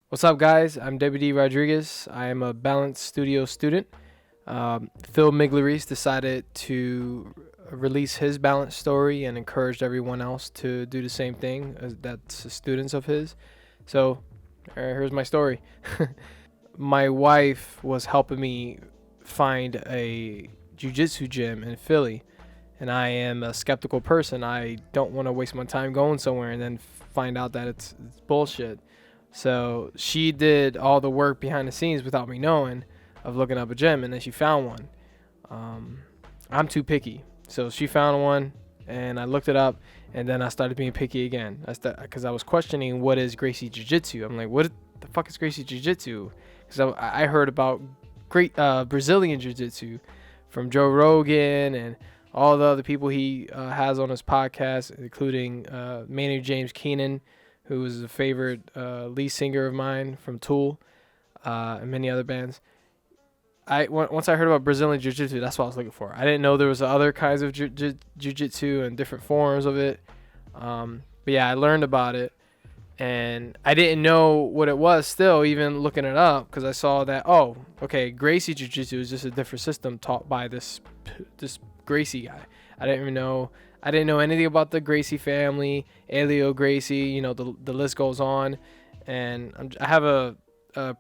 What's up, guys? I'm Deputy Rodriguez. I am a Balance Studio student. Phil Migleries decided to release his balance story and encouraged everyone else to do the same thing. That's students of his. So here's my story. My wife was helping me find a jiu-jitsu gym in Philly, and I am a skeptical person. I don't want to waste my time going somewhere and then find out that it's bullshit. So she did all the work behind the scenes without me knowing of looking up a gym, and then she found one. I'm too picky. So she found one, and I looked it up, and then I started being picky again. Because I was questioning, what is Gracie Jiu-jitsu? I'm like, what the fuck is Gracie Jiu-jitsu? Because I heard about great Brazilian Jiu-jitsu from Joe Rogan and all the other people he has on his podcast, including Maynard James Keenan, who is a favorite lead singer of mine from Tool and many other bands. Once I heard about Brazilian Jiu-Jitsu, that's what I was looking for. I didn't know there was other kinds of Jiu-Jitsu and different forms of it. But yeah, I learned about it. And I didn't know what it was still, even looking it up, because I saw that, Gracie Jiu-Jitsu is just a different system taught by this Gracie guy. I didn't know anything about the Gracie family, Elio Gracie, the list goes on. And I have a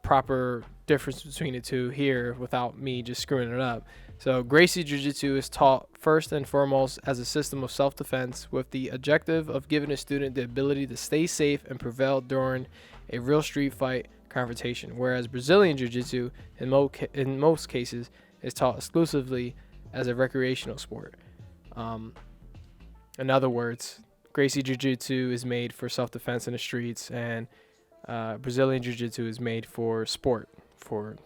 proper difference between the two here without me just screwing it up. So Gracie Jiu-Jitsu is taught first and foremost as a system of self-defense with the objective of giving a student the ability to stay safe and prevail during a real street fight confrontation, whereas Brazilian Jiu-Jitsu in most cases is taught exclusively as a recreational sport. In other words, Gracie Jiu-Jitsu is made for self-defense in the streets, and Brazilian Jiu-Jitsu is made for sport.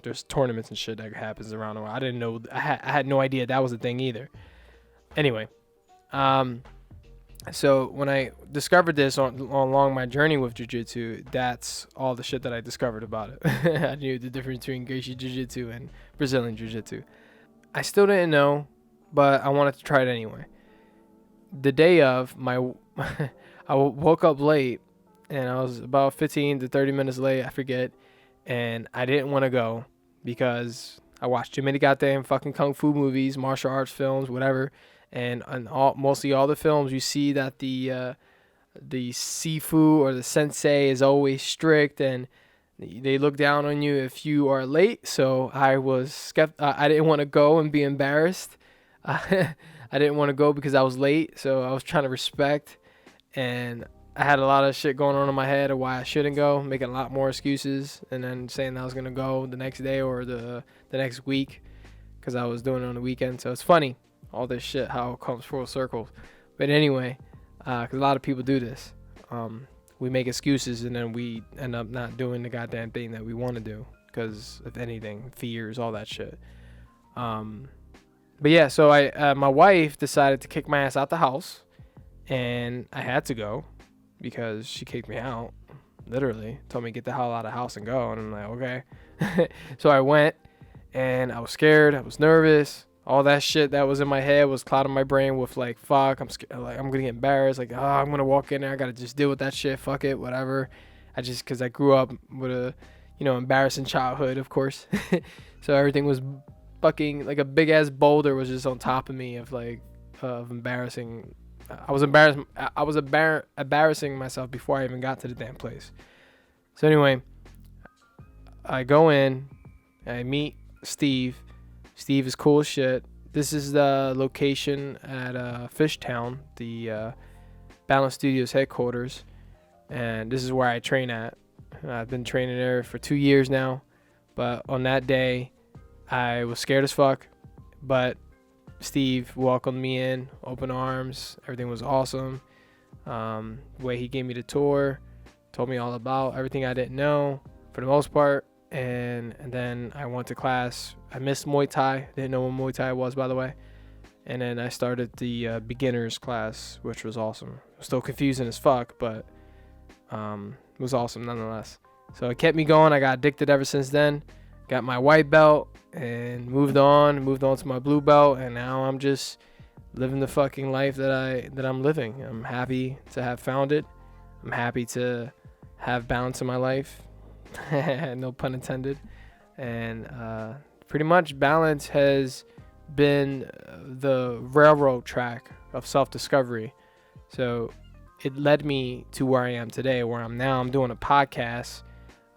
There's tournaments and shit that happens around the world. I didn't know. I had no idea that was a thing either. Anyway, so when I discovered this along my journey with Jiu-Jitsu, that's all the shit that I discovered about it. I knew the difference between Gracie Jiu-Jitsu and Brazilian Jiu-Jitsu. I still didn't know, but I wanted to try it anyway. The day of I woke up late, and I was about 15 to 30 minutes late, I forget, and I didn't want to go because I watched too many goddamn fucking kung fu movies, martial arts films, whatever, and mostly all the films you see that the sifu or the sensei is always strict and they look down on you if you are late. So I was I didn't want to go and be embarrassed. I didn't want to go because I was late, so I was trying to respect, and I had a lot of shit going on in my head of why I shouldn't go, making a lot more excuses, and then saying that I was going to go the next day or the next week because I was doing it on the weekend. So it's funny, all this shit, how it comes full circle. But anyway, because a lot of people do this. We make excuses, and then we end up not doing the goddamn thing that we want to do because, if anything, fears, all that shit. But yeah, so my wife decided to kick my ass out the house, and I had to go because she kicked me out, literally told me to get the hell out of the house and go. And I'm like, okay. So I went, and I was scared. I was nervous. All that shit that was in my head was clouding my brain with like, fuck, I'm scared. Like, I'm going to get embarrassed. Like, I'm going to walk in there. I got to just deal with that shit. Fuck it, whatever. Cause I grew up with a, embarrassing childhood, of course. So everything was fucking like a big ass boulder was just on top of me of embarrassing. I was embarrassing myself before I even got to the damn place. So anyway, I go in, I meet Steve. Steve is cool as shit. This is the location at Fishtown, the Balance Studios headquarters, and this is where I train at. I've been training there for 2 years now, but on that day, I was scared as fuck, but Steve welcomed me in, open arms. Everything was awesome. The way he gave me the tour, told me all about everything I didn't know for the most part. And then I went to class. I missed Muay Thai. Didn't know what Muay Thai was, by the way. And then I started the beginners class, which was awesome. Still confusing as fuck, but it was awesome nonetheless. So it kept me going. I got addicted ever since then. Got my white belt and moved on to my blue belt, and now I'm just living the fucking life that I'm living. I'm happy to have found it. I'm happy to have balance in my life. no pun intended. And pretty much balance has been the railroad track of self-discovery. So it led me to where I am today, where I'm now. I'm doing a podcast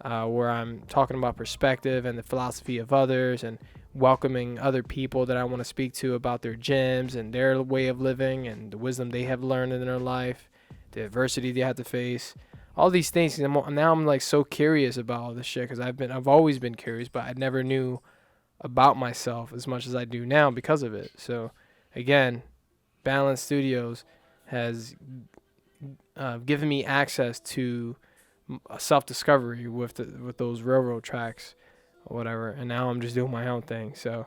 where I'm talking about perspective and the philosophy of others, and welcoming other people that I want to speak to about their gyms and their way of living and the wisdom they have learned in their life, the adversity they had to face, all these things. And now I'm like so curious about all this shit, because I've always been curious, but I never knew about myself as much as I do now because of it. So again, Balance Studios has given me access to self-discovery with those railroad tracks or whatever, and now I'm just doing my own thing. So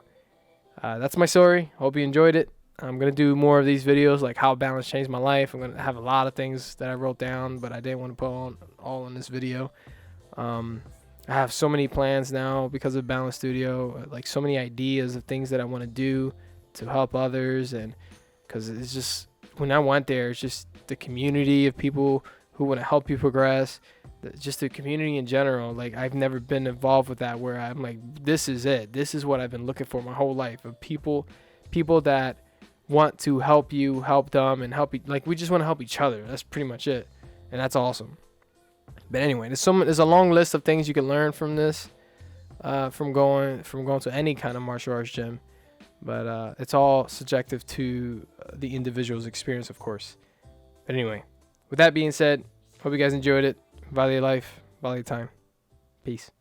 that's my story. Hope you enjoyed it. I'm gonna do more of these videos, like how balance changed my life. I'm gonna have a lot of things that I wrote down, but I didn't want to put all in this video. I have so many plans now because of Balance Studio, like so many ideas of things that I want to do to help others, and because it's just, when I went there, it's just the community of people who want to help you progress, just the community in general. Like, I've never been involved with that, where I'm like, this is it. This is what I've been looking for my whole life, of people that want to help you, help them, and help you. Like, we just want to help each other. That's pretty much it, and that's awesome. But anyway, there's a long list of things you can learn from this, from going to any kind of martial arts gym. But it's all subjective to the individual's experience, of course. But anyway, with that being said, hope you guys enjoyed it. Value your life, value your time. Peace.